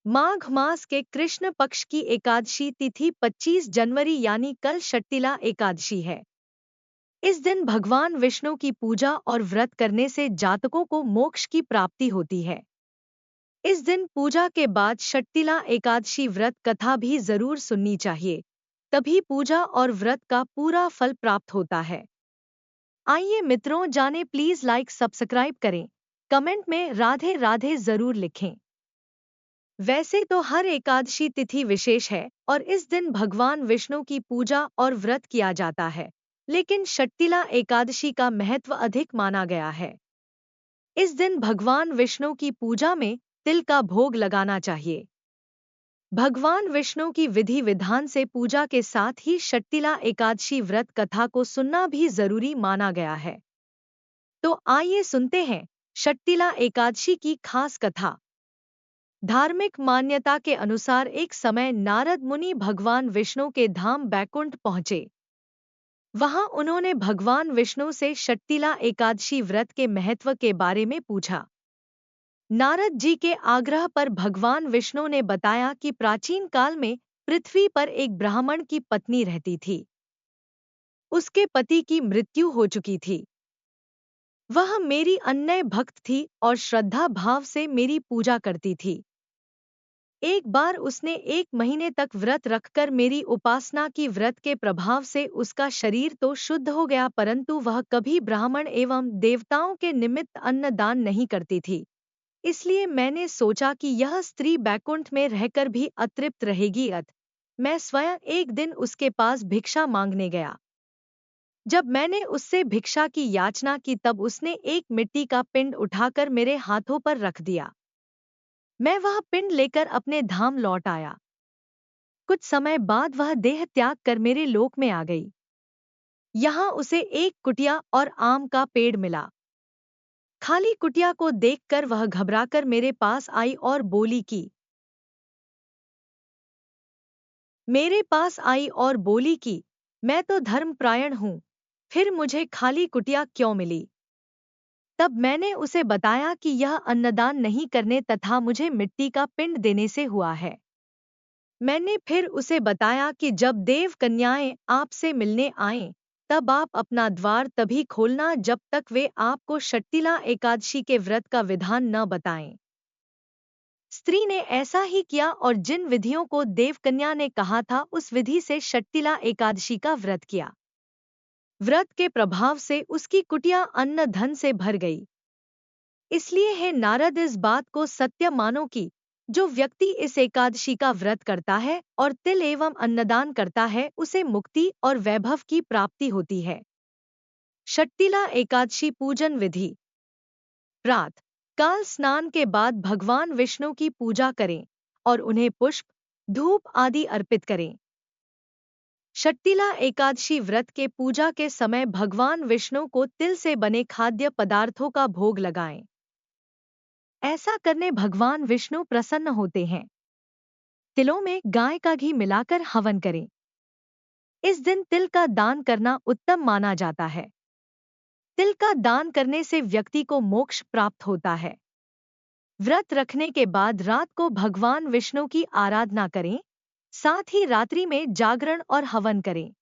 माघ मास के कृष्ण पक्ष की एकादशी तिथि 25 जनवरी यानी कल षट्टिला एकादशी है। इस दिन भगवान विष्णु की पूजा और व्रत करने से जातकों को मोक्ष की प्राप्ति होती है। इस दिन पूजा के बाद षट्टिला एकादशी व्रत कथा भी जरूर सुननी चाहिए, तभी पूजा और व्रत का पूरा फल प्राप्त होता है। आइए मित्रों जाने, प्लीज लाइक सब्सक्राइब करें, कमेंट में राधे राधे जरूर लिखें। वैसे तो हर एकादशी तिथि विशेष है और इस दिन भगवान विष्णु की पूजा और व्रत किया जाता है, लेकिन षट्टिला एकादशी का महत्व अधिक माना गया है। इस दिन भगवान विष्णु की पूजा में तिल का भोग लगाना चाहिए। भगवान विष्णु की विधि विधान से पूजा के साथ ही षट्टिला एकादशी व्रत कथा को सुनना भी जरूरी माना गया है। तो आइए सुनते हैं षट्टिला एकादशी की खास कथा। धार्मिक मान्यता के अनुसार एक समय नारद मुनि भगवान विष्णु के धाम बैकुंठ पहुंचे। वहां उन्होंने भगवान विष्णु से षट्टिला एकादशी व्रत के महत्व के बारे में पूछा। नारद जी के आग्रह पर भगवान विष्णु ने बताया कि प्राचीन काल में पृथ्वी पर एक ब्राह्मण की पत्नी रहती थी। उसके पति की मृत्यु हो चुकी थी। वह मेरी अनन्य भक्त थी और श्रद्धा भाव से मेरी पूजा करती थी। एक बार उसने 1 महीने तक व्रत रखकर मेरी उपासना की। व्रत के प्रभाव से उसका शरीर तो शुद्ध हो गया, परंतु वह कभी ब्राह्मण एवं देवताओं के निमित्त अन्न दान नहीं करती थी। इसलिए मैंने सोचा कि यह स्त्री बैकुंठ में रहकर भी अतृप्त रहेगी। मैं स्वयं एक दिन उसके पास भिक्षा मांगने गया। जब मैंने उससे भिक्षा की याचना की तब उसने एक मिट्टी का पिंड उठाकर मेरे हाथों पर रख दिया। मैं वह पिंड लेकर अपने धाम लौट आया। कुछ समय बाद वह देह त्याग कर मेरे लोक में आ गई। यहाँ उसे एक कुटिया और आम का पेड़ मिला। खाली कुटिया को देखकर वह घबराकर मेरे पास आई और बोली कि मैं तो धर्मपरायण हूँ, फिर मुझे खाली कुटिया क्यों मिली? तब मैंने उसे बताया कि यह अन्नदान नहीं करने तथा मुझे मिट्टी का पिंड देने से हुआ है। मैंने फिर उसे बताया कि जब देव कन्याएं आपसे मिलने आएं, तब आप अपना द्वार तभी खोलना जब तक वे आपको षट्टिला एकादशी के व्रत का विधान न बताएं। स्त्री ने ऐसा ही किया और जिन विधियों को देवकन्या ने कहा था उस विधि से षट्टिला एकादशी का व्रत किया। व्रत के प्रभाव से उसकी कुटिया अन्न धन से भर गई। इसलिए हे नारद, इस बात को सत्य मानो कि जो व्यक्ति इस एकादशी का व्रत करता है और तिल एवं अन्नदान करता है उसे मुक्ति और वैभव की प्राप्ति होती है। षट्टिला एकादशी पूजन विधि। प्रातः काल स्नान के बाद भगवान विष्णु की पूजा करें और उन्हें पुष्प, धूप आदि अर्पित करें। षट्टिला एकादशी व्रत के पूजा के समय भगवान विष्णु को तिल से बने खाद्य पदार्थों का भोग लगाएं। ऐसा करने भगवान विष्णु प्रसन्न होते हैं। तिलों में गाय का घी मिलाकर हवन करें। इस दिन तिल का दान करना उत्तम माना जाता है। तिल का दान करने से व्यक्ति को मोक्ष प्राप्त होता है। व्रत रखने के बाद रात को भगवान विष्णु की आराधना करें, साथ ही रात्रि में जागरण और हवन करें।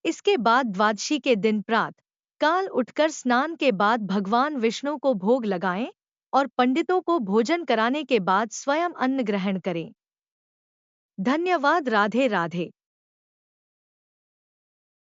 इसके बाद द्वादशी के दिन प्रातः काल उठकर स्नान के बाद भगवान विष्णु को भोग लगाएं और पंडितों को भोजन कराने के बाद स्वयं अन्न ग्रहण करें। धन्यवाद। राधे राधे।